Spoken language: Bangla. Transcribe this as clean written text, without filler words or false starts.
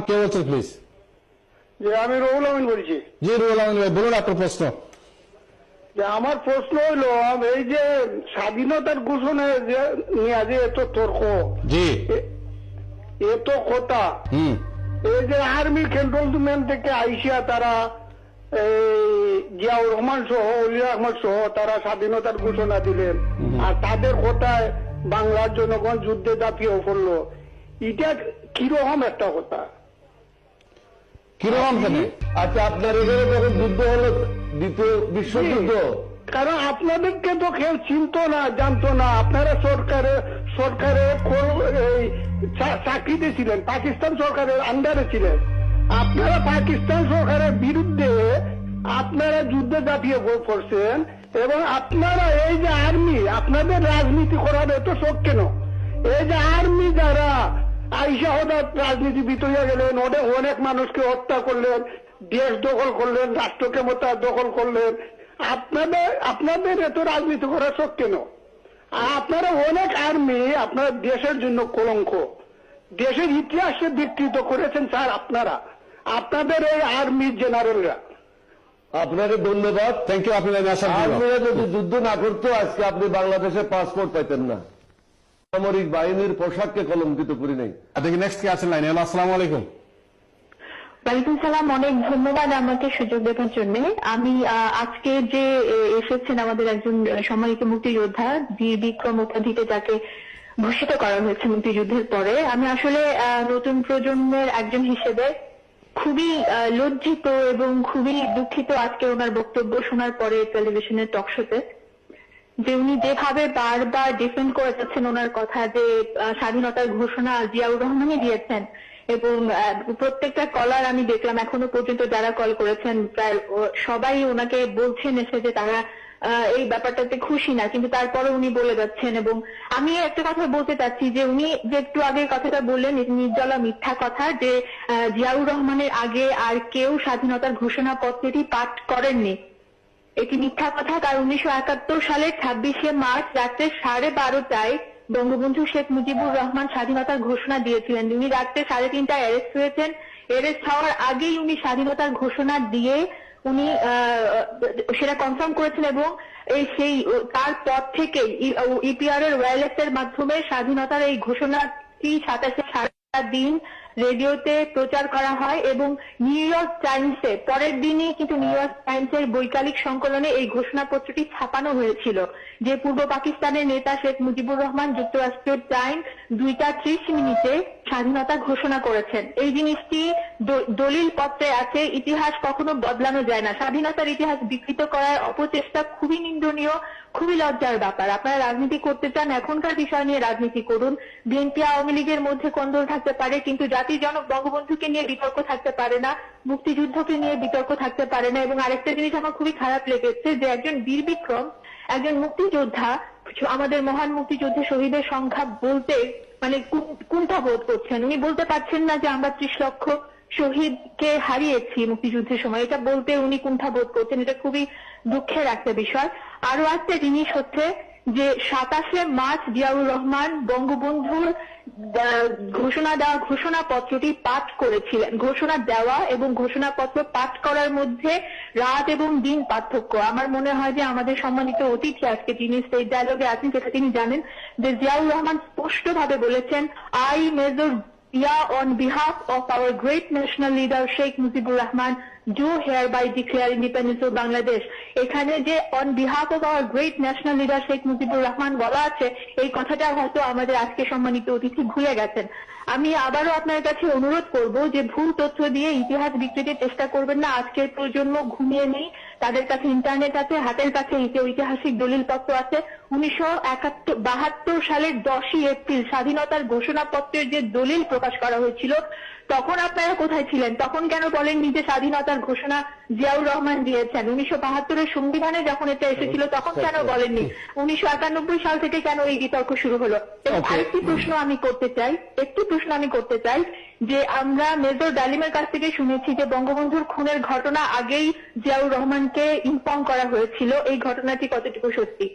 কে বলছেন প্লিজ? যে আমি রুহুল আমিন বলছি। জি রুহুল আমিন ভাই, বলুন আপনার প্রশ্ন। যে আমার প্রশ্ন হইলো, এই যে স্বাধীনতার ঘোষণা যে নিয়ে যে এত তর্ক, জি এত কথা, এই যে আর্মি ক্যান্টনমেন্ট থেকে আইসিয়া তারা জিয়াউর রহমান সহ অলিয়া আহমদ সহ তারা স্বাধীনতার ঘোষণা দিলেন, আর তাদের কথায় বাংলার জনগণ যুদ্ধে ঝাঁপিয়ে পড়লো, এটা কিরকম একটা কথা? কিরকম কেন? আচ্ছা, আপনার এখানে যখন যুদ্ধ হলো, দ্বিতীয় বিশ্বযুদ্ধ, কারণ আপনাদেরকে তো কেউ চিনতো না, জানতো না, আপনারা সরকারে চাকরিতে ছিলেন, পাকিস্তান সরকারের আন্ডারে ছিলেন, আপনারা পাকিস্তান সরকারের বিরুদ্ধে আপনারা যুদ্ধে ঝাঁপিয়ে পড়ছেন, এবং আপনারা এই যে আর্মি, আপনাদের রাজনীতি করার এত শখ কেন? এই যে আর্মি যারা আইসা হঠাৎ রাজনীতিবিদ হয়ে গেলেন, অনেক মানুষকে হত্যা করলেন, দেশ দখল করলেন, রাষ্ট্র ক্ষমতা দখল করলেন, আপনাদের এত রাজনীতি করার শখ কেন? আপনারা অনেক আর্মি আপনার দেশের জন্য কলঙ্ক, দেশের ইতিহাসে বিকৃত করেছেন স্যার আপনারা, আপনাদের এই আর্মি জেনারেলরা। আপনাকে ধন্যবাদ, থ্যাংক ইউ। আপনি আর্মিরা যদি যুদ্ধ না করতো আজকে আপনি বাংলাদেশে পাসপোর্ট পাইতেন না। সামরিক বাহিনীর পোশাককে কলঙ্কিত করি নাই। দেখি নেক্সট কে আছেন লাইনে। আসসালামু আলাইকুম। ওয়ালাইকুম সালাম, অনেক ধন্যবাদ আমাকে সুযোগ দেওয়ার জন্য। আমি আজকে যে এসেছেন আমাদের একজন সম্মানিত মুক্তিযোদ্ধা বীর বিক্রম উপাধিতে যাকে ভূষিত করা হয়েছে মুক্তিযুদ্ধের পরে, আমি আসলে নতুন প্রজন্মের একজন হিসেবে খুবই লজ্জিত এবং খুবই দুঃখিত আজকে ওনার বক্তব্য শোনার পরে টেলিভিশনের টকশোতে, যে উনি যেভাবে বারবার ডিফেন্ড করে যাচ্ছেন ওনার কথা যে স্বাধীনতার ঘোষণা জিয়াউর রহমানই দিয়েছেন, এবং প্রত্যেকটা কলার আমি দেখলাম এখনো পর্যন্ত যারা কল করেছেন প্রায় সবাই ওনাকে বলছেন এসে যে তারা এই ব্যাপারটাতে খুশি না, কিন্তু তারপরে উনি বলে যাচ্ছেন। এবং আমি একটা কথা বলতে চাচ্ছি যে উনি যে একটু আগে কথাটা বললেন নির্জলা মিথ্যা কথা, যে জিয়াউর রহমানের আগে আর কেউ স্বাধীনতার ঘোষণাপত্রটি পাঠ করেননি, এটি মিথ্যা কথা। কারণ 1971 সালের 26শে মার্চ রাত্রে 12:30টায় বঙ্গবন্ধু শেখ মুজিবুর রহমান স্বাধীনতার ঘোষণা দিয়েছিলেন। উনি রাত্রে 3:30টায় অ্যারেস্ট হয়েছেন। অ্যারেস্ট হওয়ার আগেই উনি স্বাধীনতার ঘোষণা দিয়ে উনি সেটা কনফার্ম করেছেন, এবং সেই তারপর থেকে ইপিআর এর ওয়্যারলেস এর মাধ্যমে স্বাধীনতার এই ঘোষণাটি 27শে সারা দিন রেডিওতে প্রচার করা হয়, এবং নিউ ইয়র্ক টাইমসে পরের দিনই কিন্তু নিউ ইয়র্ক টাইমসের বৈকালিক সংকলনে এই ঘোষণাপত্রটি ছাপানো হয়েছিল, যে পূর্ব পাকিস্তানের নেতা শেখ মুজিবুর রহমান যুক্তরাষ্ট্রের টাইম 2:30 স্বাধীনতা ঘোষণা করেছেন। এই জিনিসটি দলিল পত্রে আছে। ইতিহাস কখনো বদলানো যায় না। স্বাধীনতার ইতিহাস বিকৃত করার অপচেষ্টা খুবই নিন্দনীয়, খুবই লজ্জার ব্যাপার। আপনারা রাজনীতি করতে চান, এখনকার বিষয় নিয়ে রাজনীতি করুন। বিএনপি আওয়ামী লীগের মধ্যে কোন্দল থাকতে পারে, কিন্তু জাতির জনক বঙ্গবন্ধুকে নিয়ে বিতর্ক থাকতে পারে না, মুক্তিযুদ্ধকে নিয়ে বিতর্ক থাকতে পারে না। এবং আরেকটা জিনিস আমার খুবই খারাপ লেগেছে যে একজন বীর বিক্রম, একজন মুক্তিযোদ্ধা, আমাদের মহান মুক্তিযুদ্ধে শহীদের সংখ্যা বলতে মানে কুণ্ঠা বোধ করছেন। উনি বলতে পারছেন না যে আমরা 30 লক্ষ শহীদকে হারিয়েছি মুক্তিযুদ্ধের সময়, এটা বলতে উনি কুণ্ঠা বোধ করছেন। এটা খুবই দুঃখের একটা বিষয়। আরো একটা জিনিস হচ্ছে যে 27শে মার্চ জিয়াউর রহমান বঙ্গবন্ধুর ঘোষণাপত্রটি পাঠ করেছিলেন। ঘোষণা দেওয়া এবং ঘোষণাপত্র পাঠ করার মধ্যে রাত এবং দিন পার্থক্য। আমার মনে হয় যে আমাদের সম্মানিত অতিথি আজকে যিনি স্টেজ ডায়ালগে আছেন সেটা তিনি জানেন যে জিয়াউর রহমান স্পষ্টভাবে বলেছেন, I major Zia on behalf of our great national leader Sheikh Mujibur Rahman do hereby declare independence of Bangladesh. এখানে যে on behalf of our great national leader Sheikh Mujibur Rahman বলা আছে, এই কথাটা হয়তো আমাদের আজকে সম্মানিত অতিথি ভুলে গেছেন। আমি আবারও আপনার কাছে অনুরোধ করব যে ভুল তথ্য দিয়ে ইতিহাস বিকৃতির চেষ্টা করবেন না। আজকের প্রজন্ম ঘুমিয়ে নেই, তাদের কাছে ইন্টারনেট আছে, হাতের কাছে ঐতিহাসিক দলিলপত্র আছে। 1972 সালের 10ই এপ্রিল স্বাধীনতার ঘোষণাপত্রের যে দলিল প্রকাশ করা হয়েছিল, তখন আপনারা কোথায় ছিলেন? তখন কেন বলেননি যে স্বাধীনতার ঘোষণা জিয়াউর রহমান দিয়েছেন? 1972-এর সংবিধানে যখন এটা এসেছিল তখন কেন বলেননি? 1991 সাল থেকে কেন এই বিতর্ক শুরু হলো? এবং একটি প্রশ্ন আমি করতে চাই যে আমরা মেজর ডালিমের কাছ থেকে শুনেছি যে বঙ্গবন্ধুর খুনের ঘটনা আগেই জিয়াউর রহমানকে ইনফর্ম করা হয়েছিল। এই ঘটনাটি কতটুকু সত্যি?